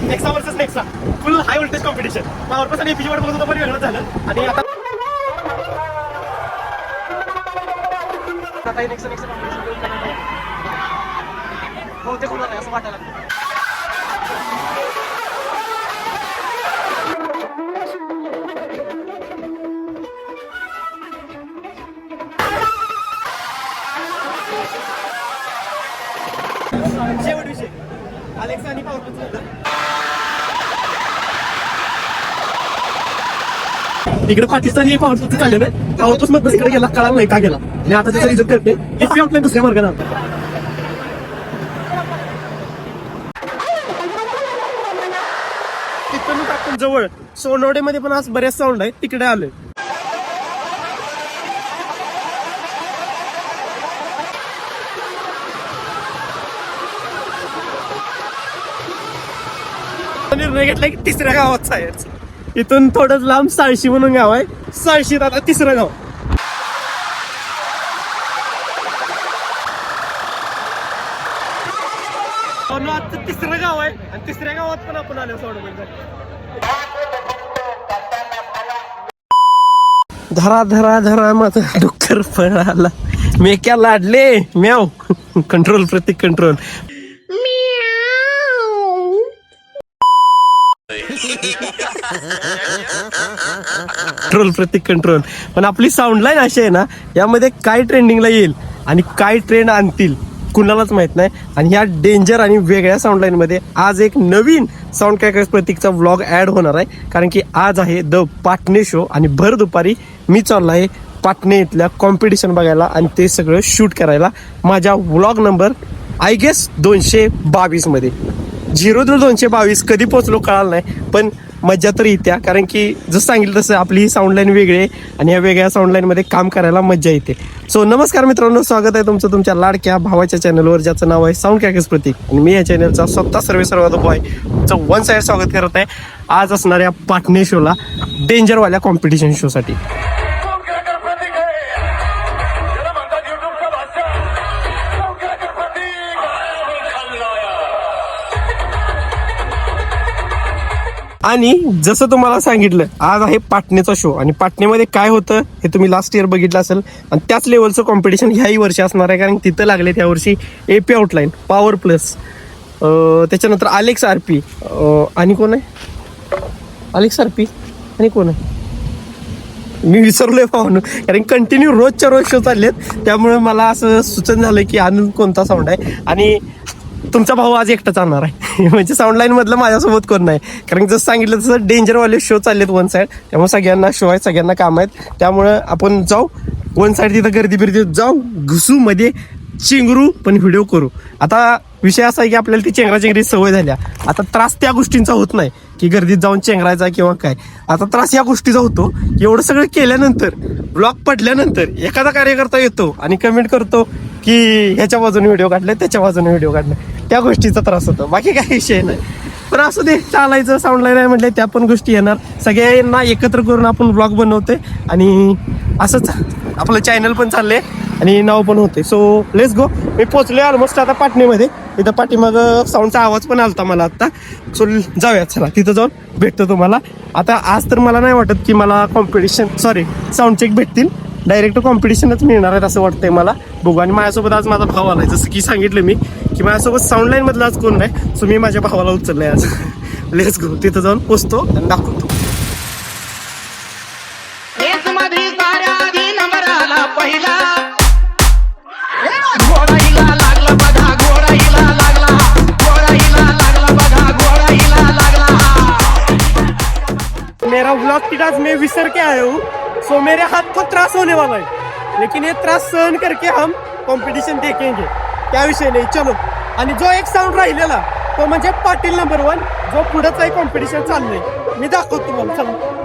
Nexa versus Nexa फुल high voltage competition. Power plus आणि APG वर बघत होतो पण वेगळं झालं. आणि आता नेक्सा कॉम्पिटिशन बहुतेक होणार नाही असं वाटायला लागतं. शेवट विषय अलेक्सा आणि पॉवर प्लस झालं. इकडे पाकिस्तान हे पॉवर प्लस झाले ना, पॉवर प्लस मध्ये इकडे गेला कळाला नाही का गेला. आणि आता त्याचा रिझल्ट करते एपी आउटलाईन दुसऱ्या मार्गाने. तिथून टाकून जवळ सोनवडेमध्ये पण आज बरेच साऊंड आहे, तिकडे आलोय. निर्णय घेतला की तिसऱ्या गावात जायचं. इथून थोडंच लांब साळशी म्हणून गाव आहे, साळशीत आता तिसरं गाव. आता तिसरं गाव आहे आणि तिसऱ्या गावात पण आपण आलो सोडून. धरा धरा धरा माझा डुक्कर पळाला, मेक्या लाडले म्याव. कंट्रोल प्रतीक कंट्रोल. कंट्रोल प्रतीक कंट्रोल. पण आपली साऊंड लाईन अशी आहे ना, यामध्ये काय ट्रेंडिंगला येईल आणि काय ट्रेंड आणतील कुणालाच माहित नाही. आणि ह्या डेंजर आणि वेगळ्या साऊंड लाईन मध्ये आज एक नवीन साऊंड क्रॅकर्स प्रतीकचा व्लॉग ऍड होणार आहे. कारण की आज आहे द पाटणे शो आणि भर दुपारी मी चाललाय पाटणे इथल्या कॉम्पिटिशन बघायला आणि ते सगळं शूट करायला. माझ्या व्लॉग नंबर आय गेस 222 मध्ये. 0222 कधी पोहोचलो कळालं नाही, पण मजा तर येत्या. कारण की जसं सांगितलं तसं आपली ही साऊंड लाईन वेगळी आहे आणि या वेगळ्या साऊंड लाईन मध्ये काम करायला मजा येते. सो नमस्कार मित्रांनो, स्वागत आहे तुमचं तुमच्या लाडक्या भावाच्या चॅनलवर, ज्याचं नाव आहे साऊंड क्रॅकर्स प्रतीक. आणि मी या चॅनलचा स्वतः सर्वात बॉय तुमचं वन साईड स्वागत करत आहे आज असणाऱ्या पाटणे शोला, डेंजरवाल्या कॉम्पिटिशन शो साठी. आणि जसं तुम्हाला सांगितलं आज आहे पाटणेचा शो. आणि पाटणेमध्ये काय होतं हे तुम्ही लास्ट इयर बघितलं असेल. आणि त्याच लेवलचं कॉम्पिटिशन ह्याही वर्षी असणार आहे. कारण तिथं लागले त्या वर्षी एपी आउटलाईन, पॉवर प्लस, त्याच्यानंतर अलेक्स आरपी आणि कोण आहे, अलेक्स आरपी आणि कोण आहे मी विसरलोय पाहून. कारण कंटिन्यू रोजच्या रोज शो चाललेत, त्यामुळे मला असं सूचन झालं की आनंद कोणता साऊंड आहे. आणि तुमचा भाऊ आज एकटा चालणार आहे. म्हणजे साऊंड लाईन मधलं माझ्यासोबत कोण नाही. कारण जसं सांगितलं तसं डेंजरवाले शो चाललेत वन साईड, त्यामुळे सगळ्यांना शो आहेत, सगळ्यांना काम आहेत. त्यामुळं आपण जाऊ वन साईड, तिथं गर्दी बिर्दी जाऊ, घुसू मध्ये, चिंगरू, पण व्हिडिओ करू. आता विषय असा आहे की आपल्याला ती चेंगराचेंगरी सवय झाल्या. आता त्रास त्या गोष्टींचा होत नाही की गर्दीत जाऊन चेंगरायचा किंवा काय. आता त्रास या गोष्टीचा होतो, एवढं सगळं केल्यानंतर, ब्लॉग पडल्यानंतर एखादा कार्यकर्ता येतो आणि कमेंट करतो की ह्याच्या बाजूने व्हिडिओ काढलाय, त्याच्या बाजूने व्हिडिओ काढलाय, त्या गोष्टीचा त्रास होतो. बाकी काही विषय नाही. पण असं ते चालायचं, साऊंड लाईन आहे म्हटलं त्या पण गोष्टी येणार. सगळ्यांना एकत्र करून आपण ब्लॉग बनवतोय आणि असंच आपलं चॅनल पण चाललंय आणि नाव पण होते. So let's go. मी पोहोचलोय ऑलमोस्ट आता पाटणेमध्ये. इथं पाठीमाग साऊंडचा आवाज पण आलता मला आता. सो जाऊया, चला तिथं जाऊन भेटतो तुम्हाला. आता आज तर मला नाही वाटत की मला साऊंड चेक भेटतील, डायरेक्ट कॉम्पिटिशनच मिळणार आहेत असं वाटतंय मला. बघू. आणि माझ्यासोबत आज माझा भाव आलाय, जसं की सांगितलं मी की माझ्यासोबत साऊंड लाईन मधला आज कोण नाही. सो मी माझ्या भावाला उचललंय आज. Let's go. तिथं जाऊन पोचतो आणि दाखवतो. मेरा व्लॉग की आज मैं विसर के आया हूँ. सो मेरे हाथ को त्रास होने वाला है, लेकिन ये त्रास सहन करके हम कंपटीशन देखेंगे. क्या विषय नाही, चलो. आणि जो एक साऊंड राहिलेला तो म्हणजे पाटील नंबर 1, जो पुढंच आहे कॉम्पिटिशन चाललंय, मी दाखवतो तुम्हाला. चला.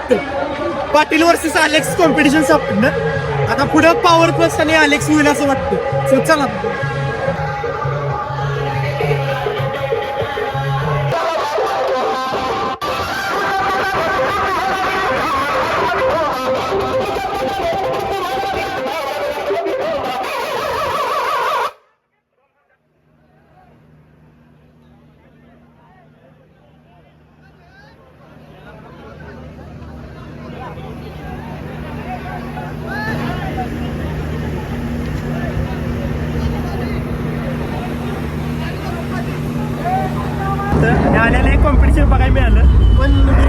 वाटतं पाटील वर्सेस अलेक्स कॉम्पिटिशन संपलं आता पुढं पॉवर प्लस आणि अलेक्स होईल असं वाटतं सो चला आल्याला एक कॉम्पिटिशन बघायला मिळालं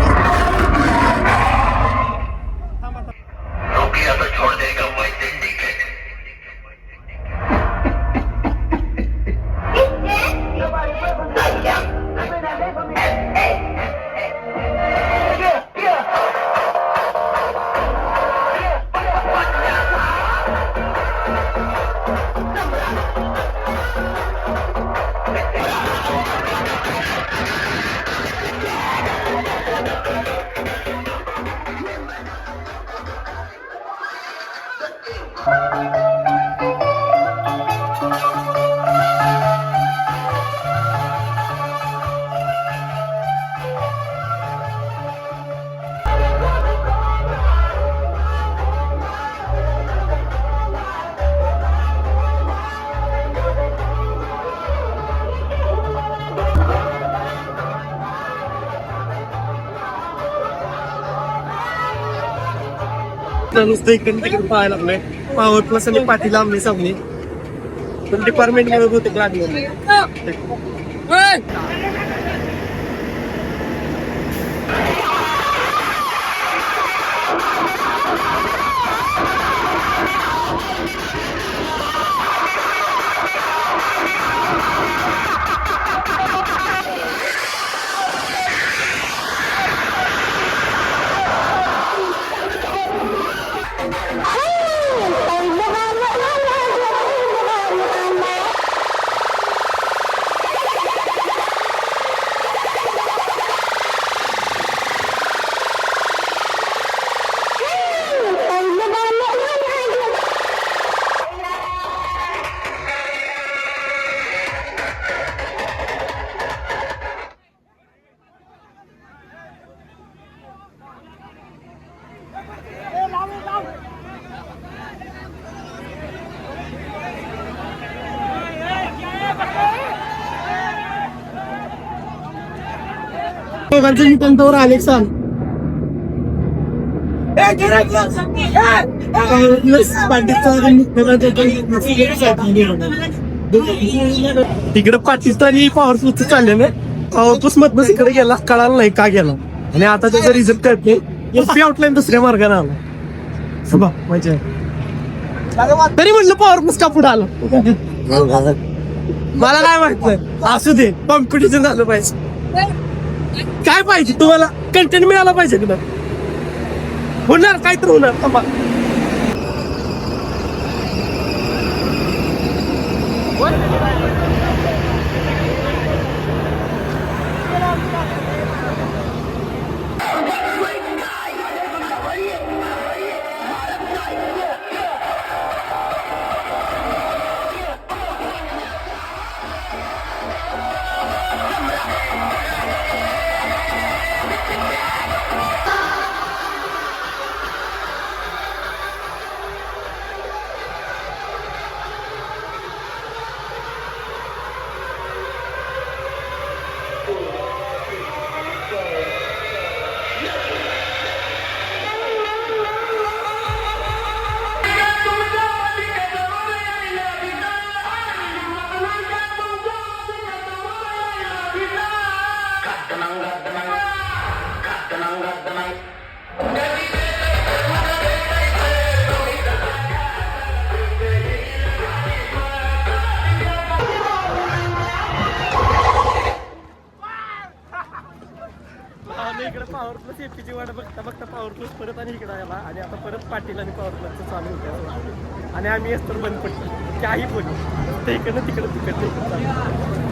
पण नुसतं इकडे तिकडे पाहायला लागलोय पॉवर प्लस आणि पाटील आमने सामने पण डिपार्टमेंट मध्ये होते लागले दोघांचं निकांतावर अलेक्स आलं तिकडे पाकिस्तानी पॉवर प्लस चालले पॉवर प्लस मधनं इकडे गेला कळाला नाही का गेला आणि आता त्याचा रिझल्ट कळत नाही आउटलाईन दुसऱ्या मार्गाने आला म्हणजे तरी म्हटलं पॉवर प्लस का पुढे आलं मला काय वाटतं असू दे कॉम्पिटिशन झालं पाहिजे काय पाहिजे तुम्हाला कंटेंट मिळाला पाहिजे तुला होणार काय तर होणार थांबा इकडे पॉवर प्लस एपीची वाट बघता बघता पॉवर प्लस परत आणि इकडे आला आणि आता परत पाटील आणि पॉवर प्लसचं चालू होतं आणि आम्ही असतो बंद पडतो काही पण ते इकडनं तिकडं तिकडं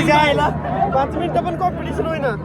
जायला 5 मिनिटं पण कॉम्पिटिशन होईना.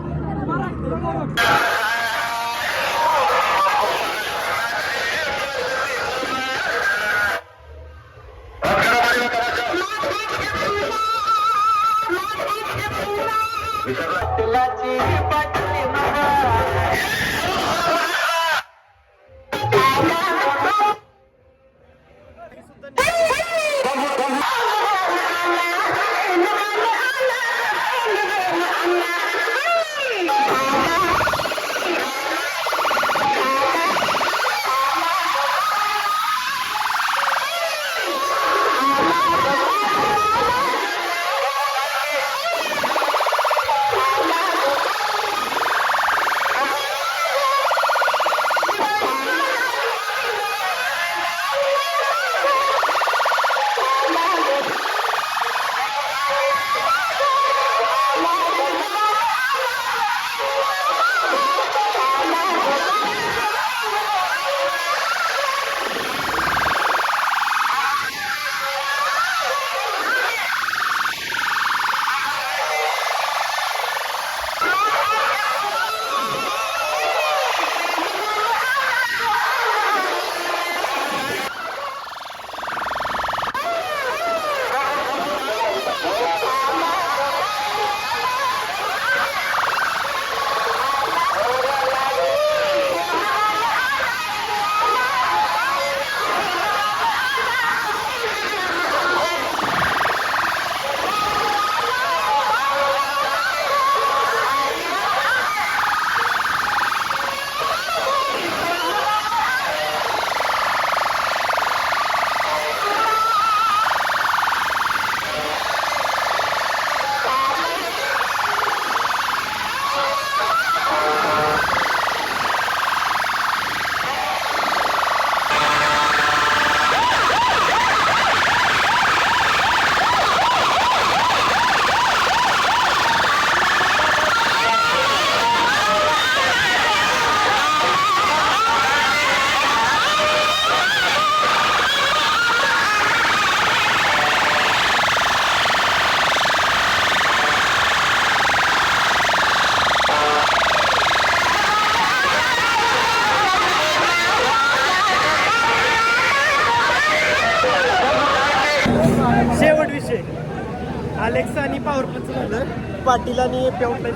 पाटील आणि पेवटला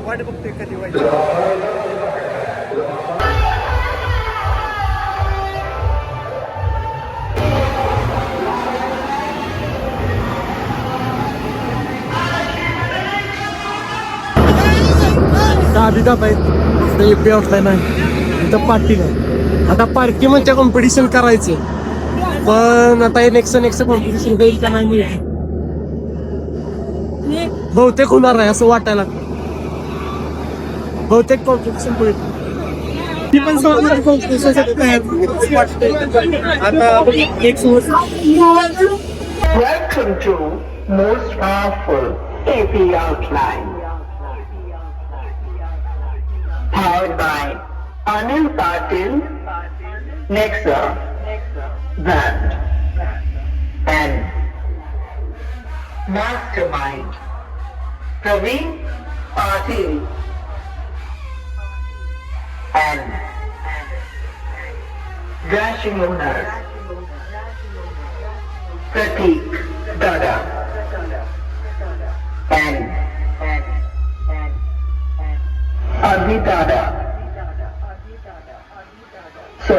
वाट बघतोय कधी व्हायचं. दाबी आहेत पेवटला नाही इथं पाटील आहे. आता पार्किंगच्या कॉम्पिटिशन करायचे पण आता हे नेक्स्ट कॉम्पिटिशन होईल का नाही बहुतेक होणार आहे असं वाटायला बहुतेक कॉम्पिटिशन होईल. ती पण कॉम्पिटिशनसाठी तयार वाटते. आता एक Welcome to most powerful AP outline. Powered by Anil Patil, Nexa, Brand, and Mastermind, Praveen Patil, and Dashing Owner, Pratik Dada, and Adi Dada. So,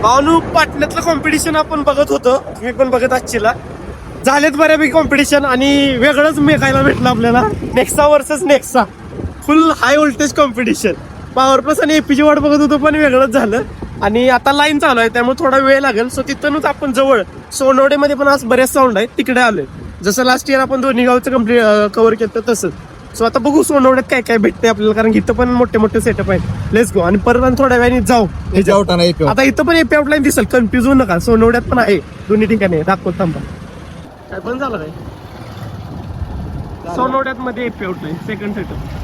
भावनू पाटण्यातलं कॉम्पिटिशन आपण बघत होतो, तुम्ही पण बघत आजचीला झालेत बऱ्यापैकी कॉम्पिटिशन आणि वेगळंच मेकायला भेटलं आपल्याला. नेक्सा वर्सेस नेक्सा, फुल high voltage competition. Power plus आणि एपीजी वाट बघत होतो पण वेगळंच झालं. आणि आता लाईन चालू आहे त्यामुळे थोडा वेळ लागेल. सो तिथूनच आपण जवळ सोनवडेमध्ये पण आज बरेच साऊंड आहेत, तिकडे आलोय. जसं लास्ट इयर आपण दोन्ही गावचं कव्हर केलं तसंच. सो आता बघू सोनवड्यात काय काय भेटते आपल्याला, कारण इथं पण मोठे मोठे सेटअप आहेत. Let's go. आणि परत आणि थोड्या वेळाने जाऊ. आता इथं पण एपी आउटलाईन दिसेल, कन्फ्युज होऊ नका. सोनवड्यात पण आहे, दोन्ही ठिकाणी दाखवत थांबा. काय पण झालं काय सोनवड्यात मध्ये एपी आउटलाईन सेकंड सेटअप.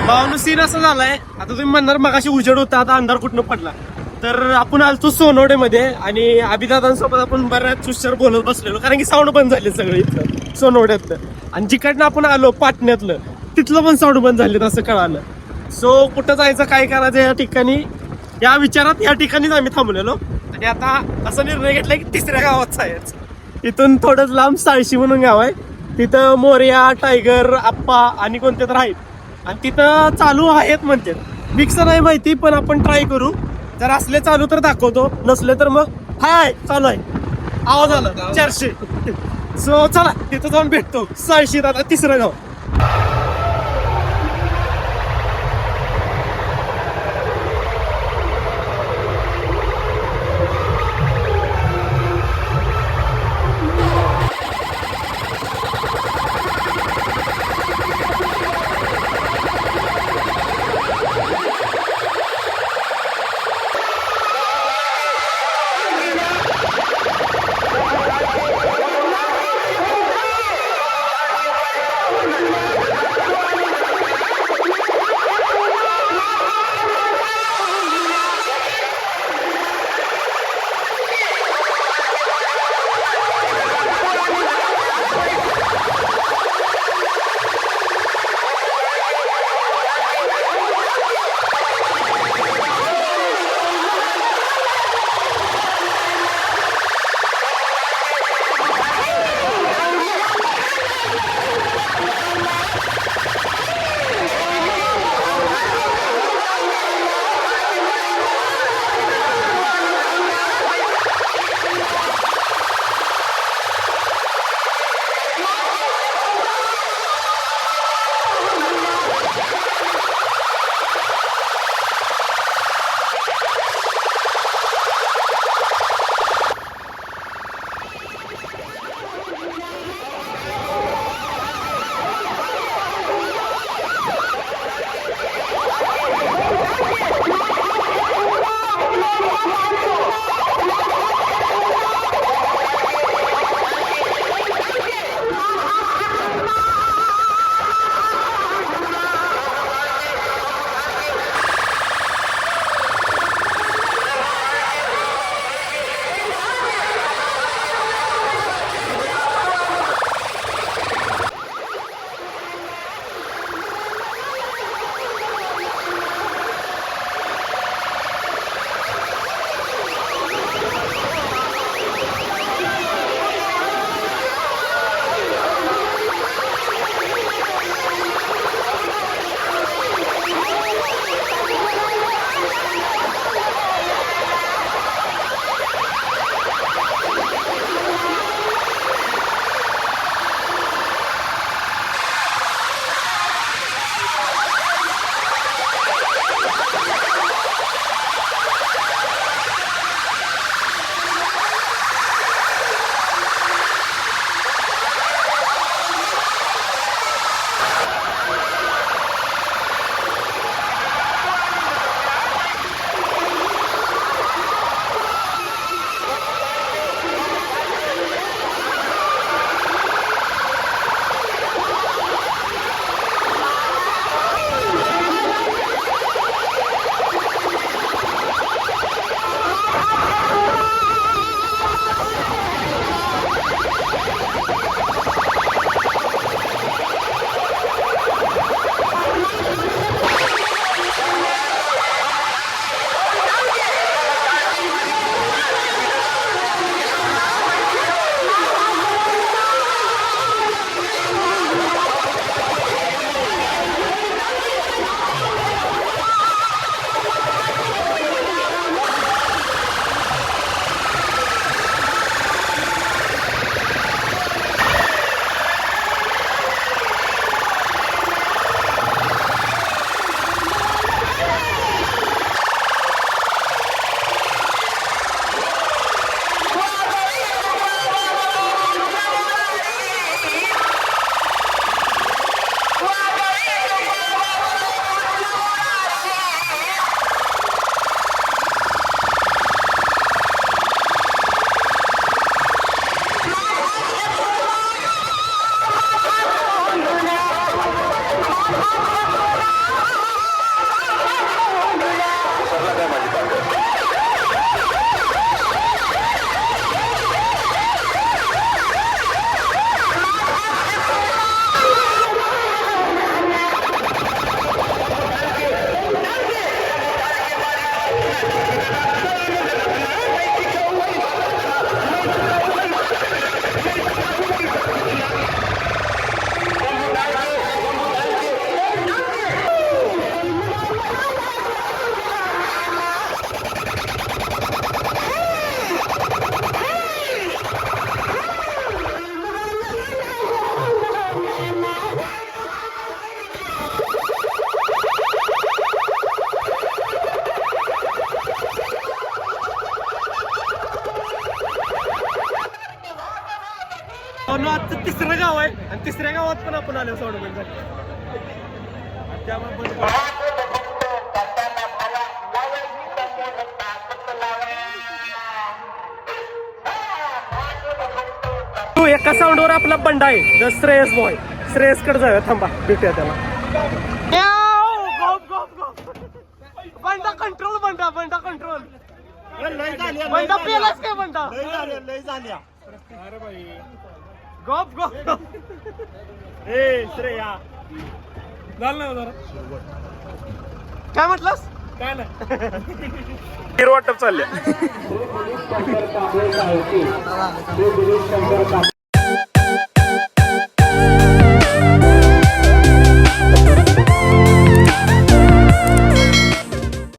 भावनो सीन असा झालाय, आता तुम्ही म्हणणार मगाशी उजेड होता आता अंधार कुठनं पडला. तर आपण आलतो सोनवडेमध्ये आणि अभिदादांसोबत आपण बऱ्याच सुश्चर बोलत बसलेलो, कारण की साऊंड बंद झाले सगळे इथलं सोनवड्यातलं. आणि जिकडनं आपण आलो पाटण्यातलं तिथलं पण साऊंड बंद झाले असं कळालं. सो कुठं जायचं काय करायचं या ठिकाणी, या विचारात या ठिकाणीच आम्ही थांबलेलो. आणि आता असा निर्णय घेतला की तिसऱ्या गावात जायचं. इथून थोडंच लांब साळशी म्हणून गाव आहे, तिथं मोर्या, टायगर, आप्पा आणि कोणते तर आहेत. आणि तिथं चालू आहेत म्हणते, फिक्स नाही माहिती पण आपण ट्राय करू. जर असले चालू तर दाखवतो, नसले तर मग हाय चालू आहे. आवाज आला 400. सो चला तिथं जाऊन भेटतो. साळशी आता तिसरं गाव. तिसऱ्या गावात पण आपण आलो सोड म्हणजे त्यामुळे तू एका साऊंडवर आपला बंडा आहे द श्रेयस बॉय. श्रेयसकडे जाऊया, थांबा भेटूया त्याला. बंडा कंट्रोल, बंडा कंट्रोल. बंडा पेलाच काय बंडा? लय झाल्या. अरे भाई गप गप. ए श्रेया झालं ना जरा. काय म्हटलंस? काय नाही हिरो वाटप चालले.